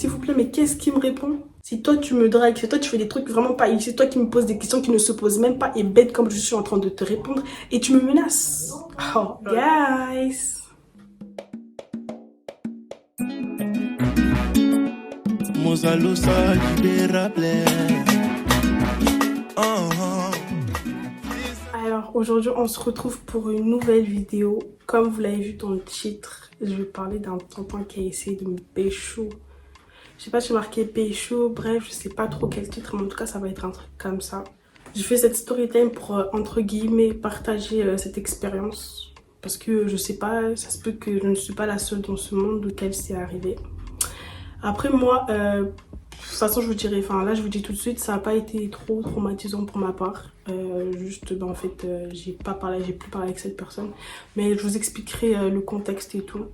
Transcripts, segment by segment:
s'il vous plaît, mais qu'est-ce qui me répond? Si toi tu me dragues, si toi tu fais des trucs vraiment pas, c'est toi qui me poses des questions qui ne se posent même pas et bête comme je suis en train de te répondre et tu me menaces. Oh, guys. Alors aujourd'hui on se retrouve pour une nouvelle vidéo. Comme vous l'avez vu dans le titre, je vais parler d'un tonton qui a essayé de me pécho. Je sais pas si j'ai marqué pécho, bref, je sais pas trop quel titre, mais en tout cas ça va être un truc comme ça. J'ai fait cette story time pour entre guillemets partager cette expérience. Parce que je sais pas, ça se peut que je ne suis pas la seule dans ce monde auquel c'est arrivé. Après moi, de toute façon je vous dirai, enfin là je vous dis tout de suite, ça n'a pas été trop traumatisant pour ma part. Juste en fait j'ai plus parlé avec cette personne. Mais je vous expliquerai le contexte et tout.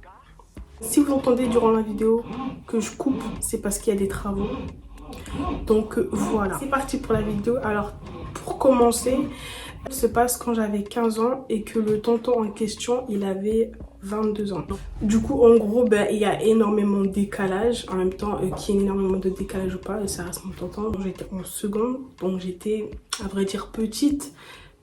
Si vous entendez durant la vidéo que je coupe, c'est parce qu'il y a des travaux. Donc voilà, c'est parti pour la vidéo. Alors pour commencer, ça se passe quand j'avais 15 ans et que le tonton en question il avait 22 ans. Du coup en gros il y a énormément de décalage. En même temps qu'il y ait énormément de décalage ou pas, ça reste mon tonton. J'étais en seconde, donc j'étais à vrai dire petite.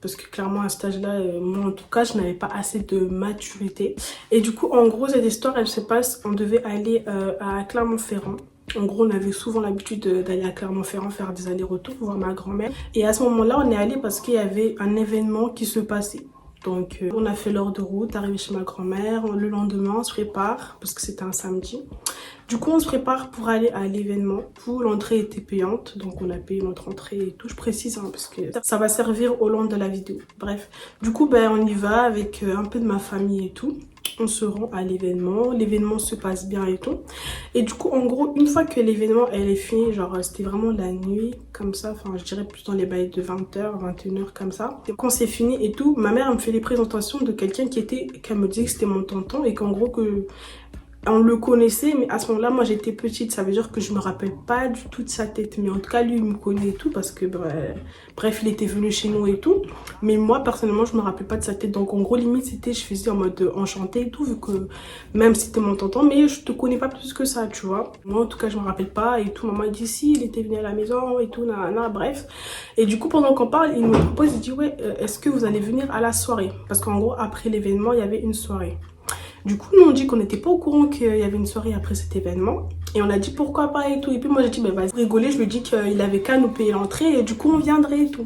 Parce que clairement à cet âge-là, moi en tout cas, je n'avais pas assez de maturité. Et du coup, en gros, cette histoire, elle se passe, on devait aller à Clermont-Ferrand. En gros, on avait souvent l'habitude d'aller à Clermont-Ferrand faire des allers-retours pour voir ma grand-mère. Et à ce moment-là, on est allé parce qu'il y avait un événement qui se passait. Donc, on a fait l'heure de route, arrivé chez ma grand-mère. Le lendemain, on se prépare, parce que c'était un samedi. Du coup, on se prépare pour aller à l'événement. Où l'entrée était payante, donc on a payé notre entrée et tout. Je précise, hein, parce que ça va servir au long de la vidéo. Bref, du coup, on y va avec un peu de ma famille et tout. On se rend à l'événement se passe bien et tout. Et du coup, en gros, une fois que l'événement elle est fini, genre c'était vraiment la nuit, comme ça, enfin je dirais plus dans les bails de 20h, 21h comme ça. Et quand c'est fini et tout, ma mère elle me fait les présentations de quelqu'un qu'elle me disait que c'était mon tonton et qu'en gros que on le connaissait, mais à ce moment-là, moi j'étais petite, ça veut dire que je me rappelle pas du tout de sa tête. Mais en tout cas, lui, il me connaît et tout, parce que bref, il était venu chez nous et tout. Mais moi, personnellement, je me rappelle pas de sa tête. Donc en gros, limite, c'était, je faisais en mode enchanté et tout, vu que même si c'était mon tonton, mais je te connais pas plus que ça, tu vois. Moi, en tout cas, je me rappelle pas et tout. Maman dit si, il était venu à la maison et tout, nanana, bref. Et du coup, pendant qu'on parle, il me propose, il dit ouais, est-ce que vous allez venir à la soirée? Parce qu'en gros, après l'événement, il y avait une soirée. Du coup, nous on dit qu'on n'était pas au courant qu'il y avait une soirée après cet événement. Et on a dit pourquoi pas et tout. Et puis moi j'ai dit, vas-y, rigoler, je lui ai dit qu'il avait qu'à nous payer l'entrée et du coup on viendrait et tout.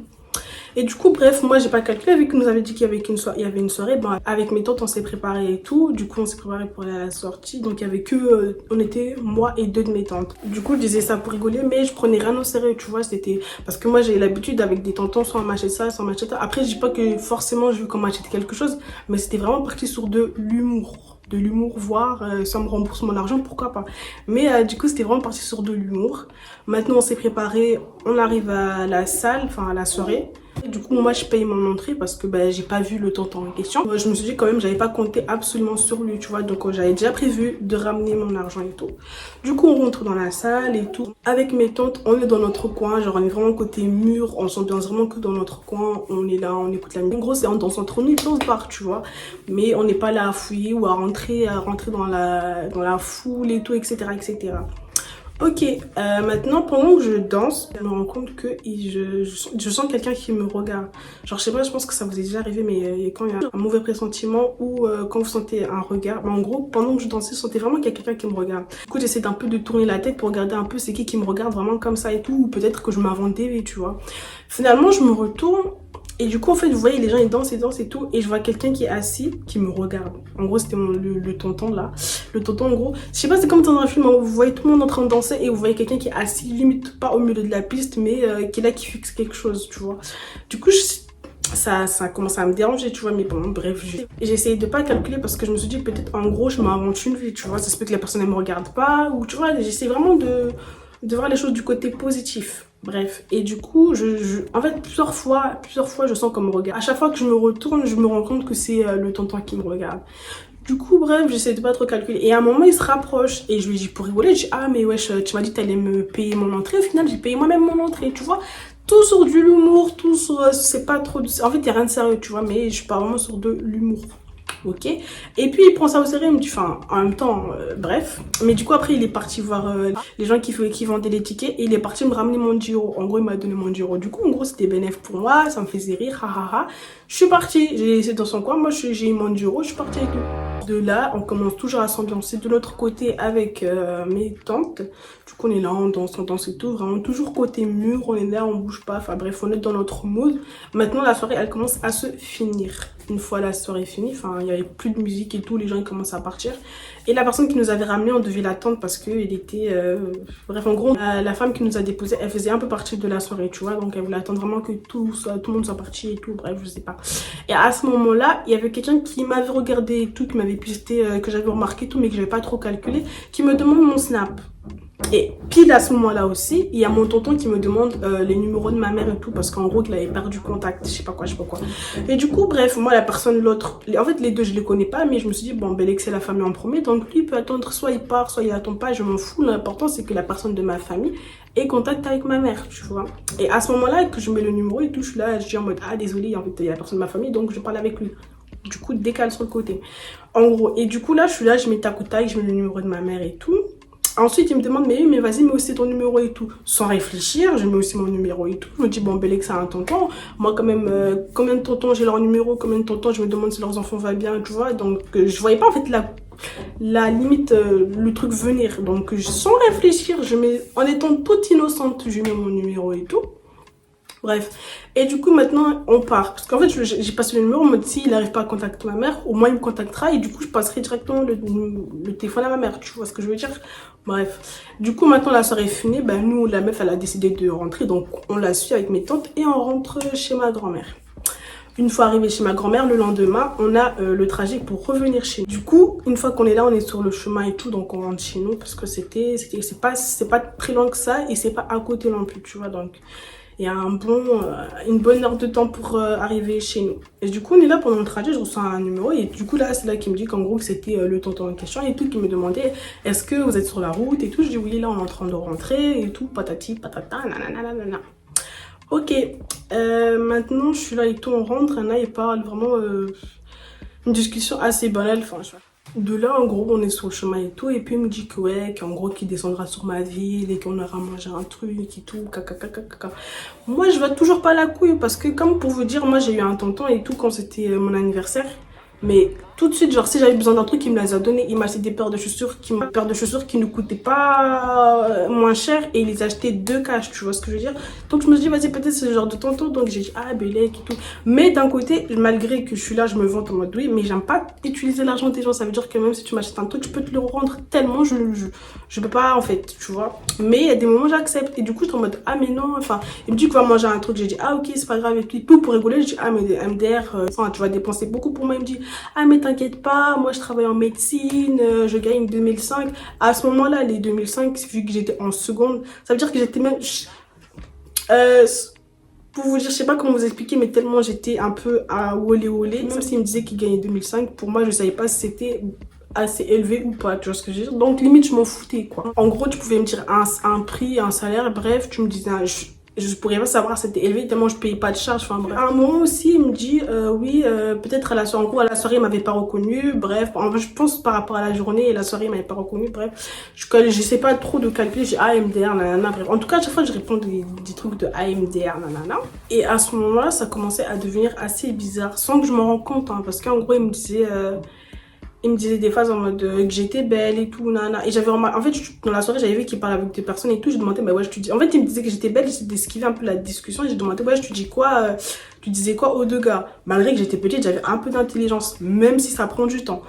Et du coup, bref, moi j'ai pas calculé, vu qu'il nous avait dit qu'il y avait une soirée, avec mes tantes on s'est préparé et tout. Du coup on s'est préparé pour aller à la sortie. Donc il y avait que, on était moi et deux de mes tantes. Du coup je disais ça pour rigoler, mais je prenais rien au sérieux, tu vois. C'était parce que moi j'ai l'habitude avec des tontons, soit on m'achète ça, soit on m'achète ça. Après je dis pas que forcément je veux qu'on m'achète quelque chose, mais c'était vraiment parti sur de l'humour, voire si on me rembourse mon argent, pourquoi pas. Mais du coup c'était vraiment parti sur de l'humour. Maintenant on s'est préparé, on arrive à la salle, enfin à la soirée. Et du coup moi je paye mon entrée parce que j'ai pas vu le tonton en question. Je me suis dit quand même j'avais pas compté absolument sur lui, tu vois. Donc j'avais déjà prévu de ramener mon argent et tout. Du coup on rentre dans la salle et tout. Avec mes tantes on est dans notre coin, genre on est vraiment côté mur, on s'ambiance vraiment que dans notre coin. On est là, on écoute la musique. En gros c'est on danse entre nous, dans ce bar, tu vois. Mais on n'est pas là à fouiller ou à rentrer dans la foule et tout, etc. Ok, maintenant pendant que je danse, je me rends compte que je sens quelqu'un qui me regarde. Genre je sais pas, je pense que ça vous est déjà arrivé, mais quand il y a un mauvais pressentiment ou quand vous sentez un regard, en gros pendant que je dansais, je sentais vraiment qu'il y a quelqu'un qui me regarde. Du coup j'essaie d'un peu de tourner la tête pour regarder un peu c'est qui me regarde vraiment comme ça et tout, ou peut-être que je m'inventais, tu vois. Finalement je me retourne. Et du coup, en fait, vous voyez, les gens, ils dansent et tout. Et je vois quelqu'un qui est assis, qui me regarde. En gros, c'était le tonton, là. Le tonton, en gros, je sais pas, c'est comme dans un film où vous voyez tout le monde en train de danser et vous voyez quelqu'un qui est assis, limite pas au milieu de la piste, mais qui est là, qui fixe quelque chose, tu vois. Du coup, ça commence à me déranger, tu vois. Mais bon, bref, j'ai essayé de pas calculer parce que je me suis dit, peut-être, en gros, je m'invente une vie, tu vois. Ça se peut que la personne, elle me regarde pas. Ou, tu vois, j'essaie vraiment de voir les choses du côté positif. Bref, et du coup, en fait, plusieurs fois, je sens qu'on me regarde. À chaque fois que je me retourne, je me rends compte que c'est le tonton qui me regarde. Du coup, bref, j'essaie de pas trop calculer. Et à un moment, il se rapproche. Et je lui dis pour rigoler, je dis, ah, mais wesh, tu m'as dit que t'allais me payer mon entrée. Au final, j'ai payé moi-même mon entrée, tu vois. Tout sur de l'humour, tout sur... c'est pas trop... En fait, il n'y a rien de sérieux, tu vois. Mais je pars vraiment sur de l'humour. ok. Et puis il prend ça au sérieux, il me dit, enfin, en même temps, bref. Mais du coup, après, il est parti voir les gens qui vendaient les tickets et il est parti me ramener mon Giro. En gros, il m'a donné mon Giro. Du coup, en gros, c'était bénéf pour moi, ça me faisait rire, ha. Je suis partie, j'ai laissé dans son coin, moi j'ai eu mon Giro, je suis partie avec lui. De là, on commence toujours à s'ambiancer de l'autre côté avec mes tantes. Du coup, on est là, on danse et tout. Vraiment, toujours côté mur, on est là, on bouge pas. Enfin bref, on est dans notre mood. Maintenant, la soirée, elle commence à se finir. Une fois la soirée finie, enfin, il n'y avait plus de musique et tout, les gens ils commencent à partir. Et la personne qui nous avait ramené, on devait l'attendre parce qu'elle était... Bref, en gros, la femme qui nous a déposé, elle faisait un peu partie de la soirée, tu vois. Donc, elle voulait attendre vraiment que tout le monde soit parti et tout. Bref, je sais pas. Et à ce moment-là, il y avait quelqu'un qui m'avait regardé et tout, qui m'avait pisté, que j'avais remarqué tout, mais que j'avais pas trop calculé, qui me demande mon snap. Et pile à ce moment-là aussi, il y a mon tonton qui me demande les numéros de ma mère et tout, parce qu'en gros, il avait perdu contact, je sais pas quoi. Et du coup, bref, moi, la personne, l'autre, en fait, les deux, je les connais pas, mais je me suis dit, bon, Belek, c'est la famille en premier, donc lui, il peut attendre, soit il part, soit il attend pas, je m'en fous. L'important, c'est que la personne de ma famille ait contact avec ma mère, tu vois. Et à ce moment-là, que je mets le numéro et tout, je suis là, je dis en mode, ah, désolé, en fait, il y a la personne de ma famille, donc je parle avec lui. Du coup, décale sur le côté. En gros, et du coup, là, je suis là, je mets tac ou tac, je mets le numéro de ma mère et tout. Ensuite, il me demande, mais oui, mais vas-y, mets aussi ton numéro et tout. Sans réfléchir, je mets aussi mon numéro et tout. Je me dis, bon, Belek, c'est un tonton. Moi, quand même, combien de tontons j'ai leur numéro, combien de tontons je me demande si leurs enfants vont bien, tu vois. Donc, je voyais pas, en fait, la limite, le truc venir. Donc, sans réfléchir, en étant toute innocente, je mets mon numéro et tout. Bref, et du coup maintenant on part, parce qu'en fait j'ai passé le numéro, on me dit s'il n'arrive pas à contacter ma mère, au moins il me contactera et du coup je passerai directement le téléphone à ma mère, tu vois ce que je veux dire. Bref, du coup maintenant la soirée est finie, ben nous la meuf elle a décidé de rentrer, donc on la suit avec mes tantes et on rentre chez ma grand-mère. Une fois arrivé chez ma grand-mère, le lendemain, on a le trajet pour revenir chez nous. Du coup, une fois qu'on est là, on est sur le chemin et tout, donc on rentre chez nous parce que c'est pas très loin que ça et c'est pas à côté non plus, tu vois, donc il y a une bonne heure de temps pour arriver chez nous. Et du coup, on est là pendant le trajet, je reçois un numéro et du coup là, c'est là qu'il me dit qu'en gros que c'était le tonton en question et tout, qui me demandait est-ce que vous êtes sur la route et tout. Je dis oui, là on est en train de rentrer et tout, patati patata, nanana. Ok, maintenant je suis là et tout, on rentre, et là il parle vraiment une discussion assez banale, enfin je vois. De là, en gros, on est sur le chemin et tout, et puis il me dit que ouais, qu'en gros, qu'il descendra sur ma ville et qu'on aura mangé un truc et tout, caca. Moi, je vois toujours pas la couille parce que, comme pour vous dire, moi j'ai eu un tonton et tout quand c'était mon anniversaire. Mais tout de suite, genre, si j'avais besoin d'un truc, il me les a donnés. Il m'a acheté des paires de chaussures qui ne coûtaient pas moins cher et il les a achetés 2 cash, tu vois ce que je veux dire. Donc je me suis dit, vas-y, peut-être c'est le genre de tonton. Donc j'ai dit, ah, Belek et tout. Mais d'un côté, malgré que je suis là, je me vante en mode oui, mais j'aime pas utiliser l'argent des gens. Ça veut dire que même si tu m'achètes un truc, je peux te le rendre tellement, je peux pas, en fait, tu vois. Mais il y a des moments, j'accepte. Et du coup, je suis en mode, ah, mais non, enfin, il me dit qu'on va manger un truc. J'ai dit, ah, ok, c'est pas grave. Et puis, pour rigoler, je dis, ah, mais MDR, tu vas dépenser beaucoup pour moi. Il me dit, ah mais t'inquiète pas, moi je travaille en médecine, je gagne 2005. À ce moment-là, les 2005, vu que j'étais en seconde, ça veut dire que j'étais même... pour vous dire, je sais pas comment vous expliquer, mais tellement j'étais un peu à olé. Même s'il me disait qu'il gagnait 2005, pour moi je savais pas si c'était assez élevé ou pas, tu vois ce que je veux dire. Donc limite je m'en foutais quoi. En gros tu pouvais me dire un prix, un salaire, bref, tu me disais... Je pourrais pas savoir si c'était élevé tellement je payais pas de charges. Enfin bref. À un moment aussi, il me dit oui, peut-être à la soirée. En gros, à la soirée, il m'avait pas reconnu. Bref, je pense par rapport à la journée et la soirée, il m'avait pas reconnu. Bref, je sais pas trop de calculer. J'ai AMDR, nanana. Bref, en tout cas, à chaque fois, je réponds des trucs de AMDR, nanana. Et à ce moment-là, ça commençait à devenir assez bizarre sans que je me rende compte. Hein, parce qu'en gros, il me disait des phases en mode que j'étais belle et tout, nana. Et j'avais remarqué, en fait, dans la soirée, j'avais vu qu'il parlait avec des personnes et tout. Je demandais, bah ouais, je te dis. En fait, il me disait que j'étais belle, j'essayais d'esquiver un peu la discussion. Et j'ai demandé, ouais, je te dis quoi, tu disais quoi aux deux gars? Malgré que j'étais petite, j'avais un peu d'intelligence, même si ça prend du temps.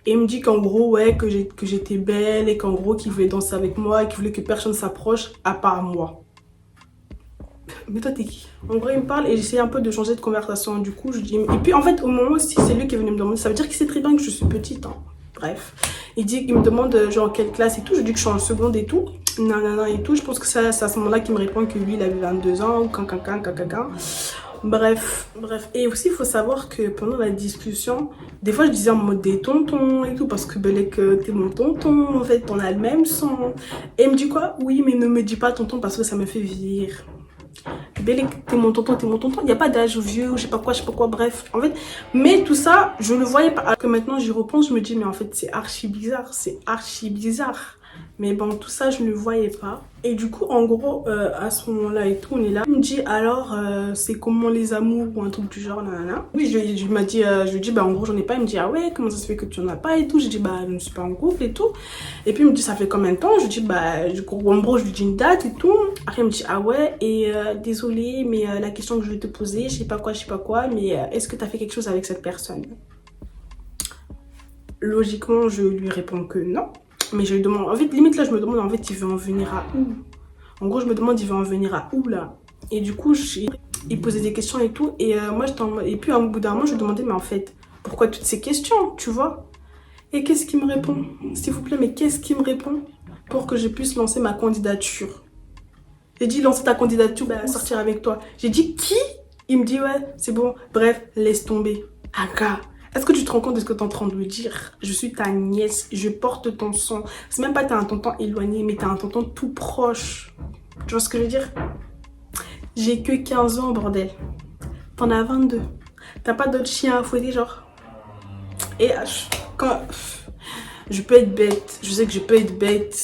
Et il me dit qu'en gros, ouais, que j'étais belle et qu'en gros, qu'il voulait danser avec moi et qu'il voulait que personne s'approche à part moi. Mais toi t'es qui? En vrai il me parle et j'essaie un peu de changer de conversation. Du coup je dis, et puis en fait au moment aussi c'est lui qui est venu me demander, ça veut dire qu'il sait très bien que je suis petite, hein. Bref, il me demande genre quelle classe et tout. Je dis que je suis en seconde et tout, nanana et tout. Je pense que c'est à ce moment là qu'il me répond que lui il avait 22 ans ou caca. Bref, et aussi il faut savoir que pendant la discussion, des fois je disais en mode des tontons et tout, parce que Belek t'es mon tonton, en fait on a le même sang. Et il me dit quoi? Oui mais ne me dis pas tonton parce que ça me fait vieillir. Bélec, t'es mon tonton, t'es mon tonton. Il n'y a pas d'âge vieux, je sais pas quoi, bref. En fait, mais tout ça, je ne voyais pas. Alors que maintenant, j'y repense, je me dis, mais en fait, c'est archi bizarre, c'est archi bizarre. Mais bon, tout ça, je ne le voyais pas. Et du coup, en gros, à ce moment-là et tout, on est là. Il me dit, alors, c'est comment les amours ou un truc du genre, nanana. Oui, je lui dis, bah, en gros, j'en ai pas. Il me dit, ah ouais, comment ça se fait que tu en as pas et tout. Je dis, bah, je ne suis pas en couple et tout. Et puis, il me dit, ça fait combien de temps? Je dis, bah, du coup, en gros, je lui dis une date et tout. Après, il me dit, ah ouais, et désolé, mais la question que je vais te poser, je sais pas quoi, mais est-ce que tu as fait quelque chose avec cette personne? Logiquement, je lui réponds que non. Mais je lui demande, en fait, limite là, je me demande, en fait, il veut en venir à où? En gros, je me demande, il veut en venir à où là? Et du coup, il posait des questions et tout. Et moi, et puis, au bout d'un moment, je lui demandais, mais en fait, pourquoi toutes ces questions, tu vois? Et qu'est-ce qu'il me répond? S'il vous plaît, mais qu'est-ce qu'il me répond? Pour que je puisse lancer ma candidature. J'ai dit, lancer ta candidature, bah, sortir avec toi. J'ai dit, qui? Il me dit, ouais, c'est bon. Bref, laisse tomber. Aga. Est-ce que tu te rends compte de ce que tu es en train de me dire? Je suis ta nièce, je porte ton sang. C'est même pas t'as un tonton éloigné, mais t'as un tonton tout proche. Tu vois ce que je veux dire? J'ai que 15 ans, bordel. T'en as 22. T'as pas d'autres chiens à fouetter, genre? Et quand... Je peux être bête. Je sais que je peux être bête.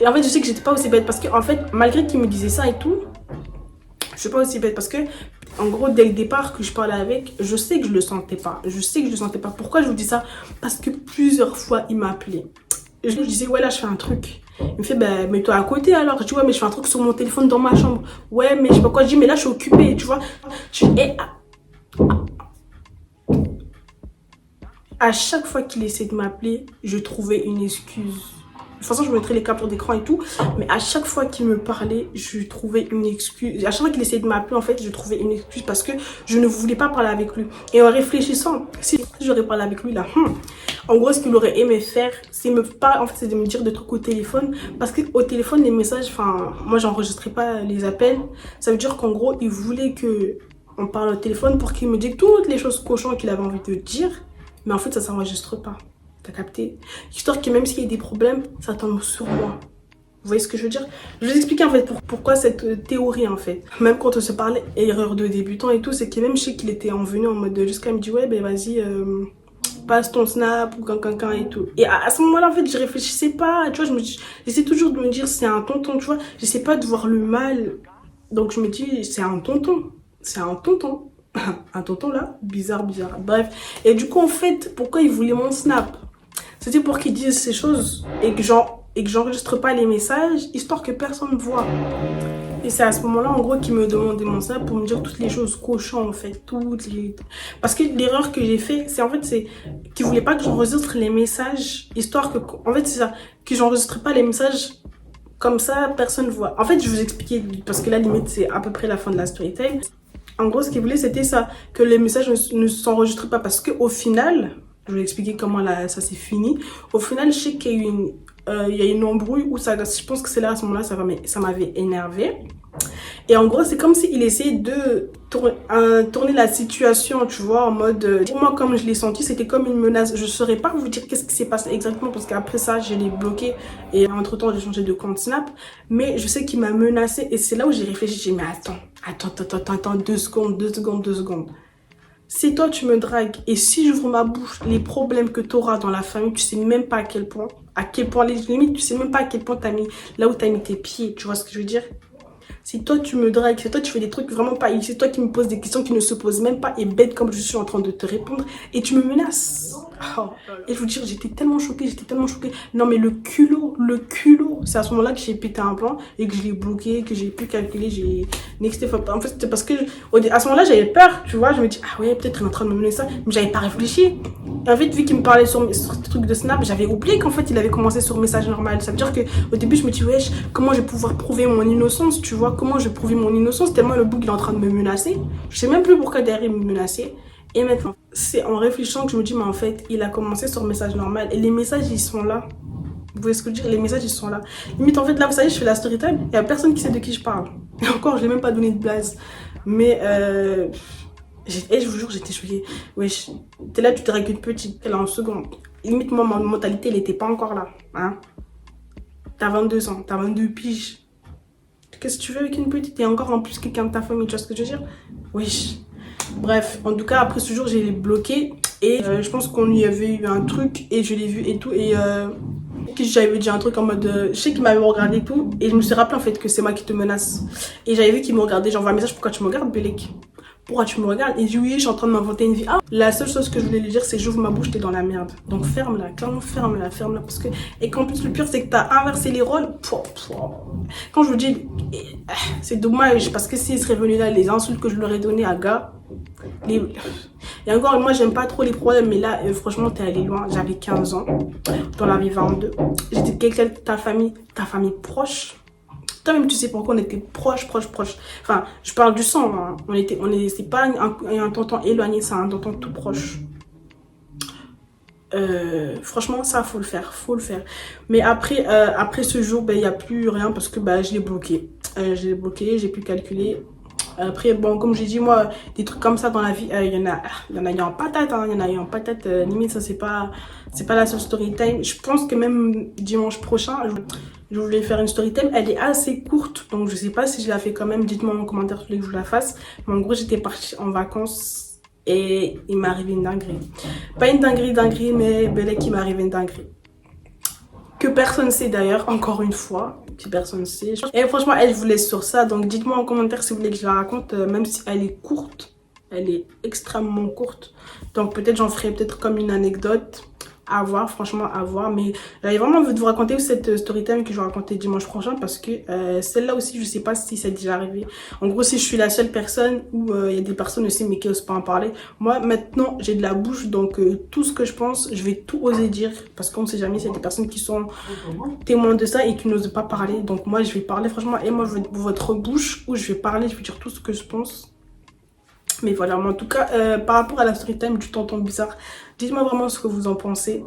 Et en fait, je sais que j'étais pas aussi bête. Parce que, en fait, malgré qu'il me disait ça et tout, je suis pas aussi bête. Parce que en gros, dès le départ que je parlais avec, je sais que je le sentais pas. Je sais que je le sentais pas. Pourquoi je vous dis ça? Parce que plusieurs fois, il m'a appelé. Et je lui disais, ouais, là, je fais un truc. Il me fait, bah, mets-toi à côté alors. Je dis, ouais, mais je fais un truc sur mon téléphone dans ma chambre. Ouais, mais je sais pas quoi. Je dis, mais là, je suis occupée, tu vois. Et à chaque fois qu'il essaie de m'appeler, je trouvais une excuse. De toute façon, je mettrais les captures d'écran et tout. Mais à chaque fois qu'il me parlait, je trouvais une excuse. À chaque fois qu'il essayait de m'appeler, en fait, je trouvais une excuse parce que je ne voulais pas parler avec lui. Et en réfléchissant, si j'aurais parlé avec lui, là, en gros, ce qu'il aurait aimé faire, c'est me parler, en fait, c'est de me dire des trucs au téléphone. Parce qu'au téléphone, les messages, enfin, moi, j'enregistrais pas les appels. Ça veut dire qu'en gros, il voulait que on parle au téléphone pour qu'il me dise toutes les choses cochons qu'il avait envie de dire. Mais en fait, ça s'enregistre pas. T'as capté? Histoire que même s'il y a des problèmes, ça tombe sur moi. Vous voyez ce que je veux dire? Je vais vous expliquer en fait pourquoi cette théorie en fait. Même quand on se parlait erreur de débutant et tout, c'est que même je sais qu'il était envenu en mode jusqu'à me dire ouais ben vas-y passe ton snap ou quelqu'un et tout. Et à ce moment-là en fait je réfléchissais pas, tu vois, j'essaie toujours de me dire c'est un tonton, tu vois, j'essaie pas de voir le mal. Donc je me dis c'est un tonton, c'est un tonton. Un tonton là, bizarre. Bref, et du coup en fait pourquoi il voulait mon snap? C'était pour qu'ils disent ces choses et que j'enregistre pas les messages, histoire que personne ne voit. Et c'est à ce moment-là, en gros, qu'il me demandait mon snap pour me dire toutes les choses cochons, en fait. Parce que l'erreur que j'ai fait, c'est en fait, c'est qu'ils voulaient pas que j'enregistre les messages, histoire que... En fait, c'est ça, que j'enregistre pas les messages comme ça, personne ne voit. En fait, je vais vous expliquer, parce que là, limite, c'est à peu près la fin de la story time. En gros, ce qu'ils voulaient, c'était ça, que les messages ne s'enregistrent pas, parce qu'au final... Je vais expliquer comment ça s'est fini. Au final, je sais qu'il y a eu une embrouille où je pense que c'est là, à ce moment-là, ça m'avait énervé. Et en gros, c'est comme s'il essayait de tourner la situation, tu vois, en mode... pour moi, comme je l'ai senti, c'était comme une menace. Je ne saurais pas vous dire qu'est-ce qui s'est passé exactement parce qu'après ça, je l'ai bloqué. Et entre-temps, j'ai changé de compte Snap. Mais je sais qu'il m'a menacé. Et c'est là où j'ai réfléchi. J'ai dit, mais attends, 2 secondes. Si toi tu me dragues et si j'ouvre ma bouche, les problèmes que tu auras dans la famille, tu sais même pas à quel point, les limites, tu sais même pas à quel point t'as mis, là où t'as mis tes pieds, tu vois ce que je veux dire? Si toi tu me dragues, si toi tu fais des trucs vraiment pas, c'est toi qui me poses des questions qui ne se posent même pas et bête comme je suis en train de te répondre et tu me menaces. Oh. Et je vous dire, j'étais tellement choquée. Non mais le culot, c'est à ce moment-là que j'ai pété un plan et que je l'ai bloqué, que j'ai pu calculer, j'ai nexté. En fait, c'était parce que à ce moment-là, j'avais peur, tu vois. Je me dis, ah ouais, peut-être il est en train de me menacer ça, mais j'avais pas réfléchi. Et en fait, vu qu'il me parlait sur ce truc de Snap, j'avais oublié qu'en fait, il avait commencé sur message normal. Ça veut dire qu'au début, je me dis, wesh, comment je vais pouvoir prouver mon innocence, tu vois, comment je vais prouver mon innocence, tellement le bouc il est en train de me menacer. Je sais même plus pourquoi derrière il me menaçait. Et maintenant, c'est en réfléchissant que je me dis, mais en fait, il a commencé sur message normal. Et les messages, ils sont là. Vous voyez ce que je veux dire? Les messages, ils sont là. Limite, en fait, là, vous savez, je fais la story time. Il n'y a personne qui sait de qui je parle. Et encore, je l'ai même pas donné de blase. Mais, je vous jure, j'étais choquée. Wesh, t'es là, tu te dragues une petite. Elle est en seconde. Limite, moi, ma mentalité, elle n'était pas encore là. Hein? T'as 22 ans. T'as 22 piges. qu'est-ce que tu veux avec une petite? Et encore en plus quelqu'un de ta famille, tu vois ce que je veux dire? Oui. Bref, en tout cas, après ce jour, j'ai bloqué. Et je pense qu'on y avait eu un truc et je l'ai vu et tout. Et j'avais dit un truc en mode... je sais qu'il m'avait regardé et tout. Et je me suis rappelé en fait que c'est moi qui te menace. Et j'avais vu qu'il me regardait. J'envoie un message, pourquoi tu me regardes, Belek? Pourquoi tu me regardes? Et il dit oui, je suis en train de m'inventer une vie. Ah, la seule chose que je voulais lui dire, c'est j'ouvre ma bouche, t'es dans la merde. Donc ferme-la, clairement ferme-la, ferme-la. Parce que... Et qu'en plus, le pire, c'est que t'as inversé les rôles. Quand je vous dis, c'est dommage, parce que s'il serait venu là, les insultes que je leur ai données à gars, les... Et encore, moi, j'aime pas trop les problèmes, mais là, franchement, t'es allé loin. J'avais 15 ans, t'en avais 22. J'étais quelqu'un de ta famille proche. Toi-même, tu sais pourquoi on était proches. Enfin, je parle du sang, hein. C'est pas un tonton éloigné, c'est un tonton tout proche. Franchement, ça, faut le faire. Mais après ce jour, ben, il n'y a plus rien parce que ben, je l'ai bloqué. J'ai pu calculer. Après, bon, comme j'ai dit, moi, des trucs comme ça dans la vie, il y en a eu en patate, hein, il y en a eu en patate, limite, ça, c'est pas la seule story time. Je pense que même dimanche prochain, je voulais faire une story time, elle est assez courte, donc je sais pas si je la fais quand même, dites-moi en commentaire si vous voulez que je la fasse. Mais en gros, j'étais partie en vacances et il m'est arrivé une dinguerie. Pas une dinguerie, mais Belek, il m'est arrivé une dinguerie. Que personne sait d'ailleurs, encore une fois, que personne sait. Et franchement, elle vous laisse sur ça, donc dites-moi en commentaire si vous voulez que je la raconte, même si elle est courte, elle est extrêmement courte. Donc peut-être j'en ferai peut-être comme une anecdote, à voir, franchement à voir. Mais j'avais vraiment envie de vous raconter cette story time que je vais raconter dimanche prochain parce que celle-là aussi, je sais pas si c'est déjà arrivé. En gros, si je suis la seule personne ou il y a des personnes aussi mais qui osent pas en parler. Moi, maintenant, j'ai de la bouche, donc tout ce que je pense, je vais tout oser dire parce qu'on sait jamais s'il y a des personnes qui sont témoins de ça et qui n'osent pas parler. Donc moi, je vais parler franchement et moi, je veux votre bouche où je vais parler, je vais dire tout ce que je pense. Mais voilà, mais en tout cas, par rapport à la story time du tonton bizarre, dites-moi vraiment ce que vous en pensez.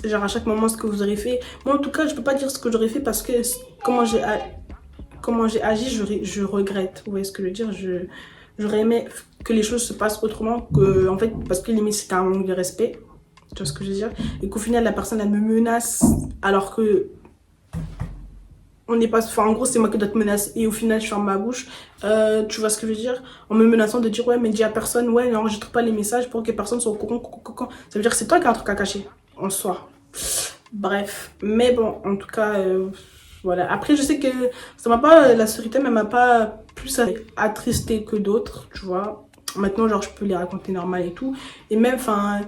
Genre à chaque moment ce que vous aurez fait. Moi en tout cas, je peux pas dire ce que j'aurais fait parce que comment j'ai agi, je regrette. Vous voyez ce que je veux dire? J'aurais aimé que les choses se passent autrement, que, en fait, parce que limite c'était un manque de respect. Tu vois ce que je veux dire? Et qu'au final, la personne, elle me menace alors que... On n'est pas... Enfin, en gros, c'est moi qui dois te menacer et au final, je ferme ma bouche. Tu vois ce que je veux dire? En me menaçant de dire, ouais, mais dis à personne, ouais, n'enregistre pas les messages pour que personne soit au courant. Ça veut dire que c'est toi qui as un truc à cacher, en soi. Bref. Mais bon, en tout cas, voilà. Après, je sais que ça m'a pas... La story time, elle m'a pas plus attristée que d'autres, tu vois. Maintenant, genre, je peux les raconter normal et tout. Et même, enfin...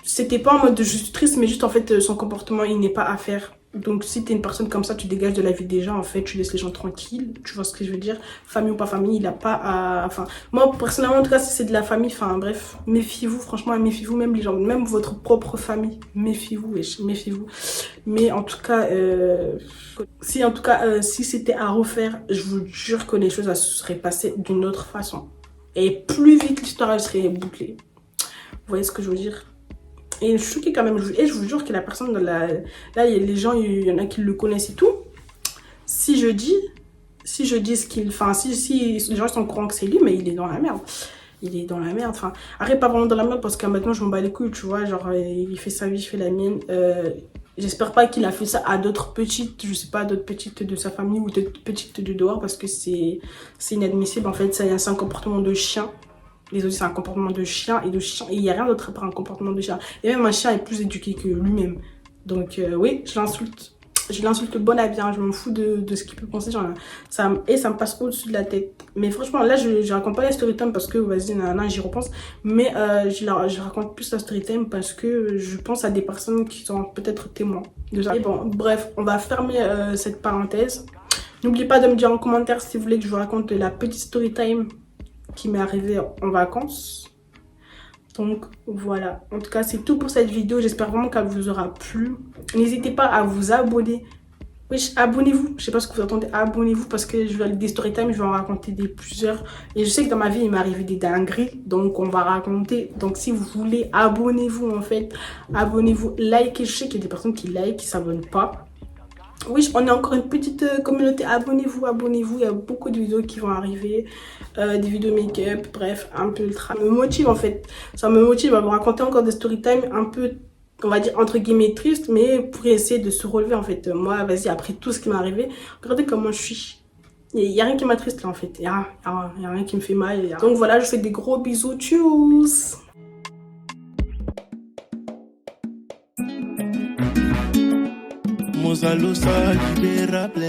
C'était pas en mode de je suis triste, mais juste en fait, son comportement, il n'est pas à faire. Donc si t'es une personne comme ça, tu dégages de la vie des gens, en fait, tu laisses les gens tranquilles, tu vois ce que je veux dire. Famille ou pas famille, il a pas à... Enfin, moi, personnellement, en tout cas, si c'est de la famille, enfin, bref, méfiez-vous, franchement, méfiez-vous, même les gens, même votre propre famille, méfiez-vous, méfiez-vous. Mais en tout cas, si c'était à refaire, je vous jure que les choses elles se seraient passées d'une autre façon. Et plus vite l'histoire, elle serait bouclée. Vous voyez ce que je veux dire? Et je suis choquée quand même. Et je vous jure que la personne, là, les gens, il y en a qui le connaissent et tout. Si je dis ce qu'il... Enfin, si les gens sont au courant que c'est lui, mais il est dans la merde. Il est dans la merde. Enfin, arrête pas vraiment dans la merde parce que maintenant, je m'en bats les couilles, tu vois. Genre, il fait sa vie, je fais la mienne. J'espère pas qu'il a fait ça à d'autres petites, je sais pas, d'autres petites de sa famille ou d'autres petites de dehors parce que c'est inadmissible. En fait, c'est un comportement de chien. Les autres, c'est un comportement de chien et il n'y a rien d'autre à part un comportement de chien. Et même un chien est plus éduqué que lui-même. Donc oui, je l'insulte. Je l'insulte bon à bien, je m'en fous de ce qu'il peut penser. Genre, ça me passe au-dessus de la tête. Mais franchement, là, je raconte pas la story time parce que, vas-y, j'y repense. Mais je raconte plus la story time parce que je pense à des personnes qui sont peut-être témoins de ça. Et bon, bref, on va fermer cette parenthèse. N'oubliez pas de me dire en commentaire si vous voulez que je vous raconte la petite story time qui m'est arrivé en vacances. Donc voilà, en tout cas c'est tout pour cette vidéo, j'espère vraiment qu'elle vous aura plu. N'hésitez pas à vous abonner. Oui, abonnez-vous, je sais pas ce que vous attendez, abonnez-vous parce que je vais des story time, je vais en raconter plusieurs. Et je sais que dans ma vie il m'est arrivé des dingueries, donc on va raconter. Donc si vous voulez, abonnez-vous en fait, abonnez-vous, likez. Je sais qu'il y a des personnes qui like, qui s'abonnent pas. Oui, on est encore une petite communauté. Abonnez-vous, abonnez-vous. Il y a beaucoup de vidéos qui vont arriver. Des vidéos make-up, bref, un peu ultra. Ça me motive en fait. Ça me motive à vous raconter encore des story time un peu, on va dire, entre guillemets, tristes. Mais pour essayer de se relever en fait. Moi, vas-y, après tout ce qui m'est arrivé, regardez comment je suis. Il y a rien qui m'attriste là en fait. Il y a rien qui me fait mal. Donc voilà, je fais des gros bisous. Tchuss. Mozalo sa libérable.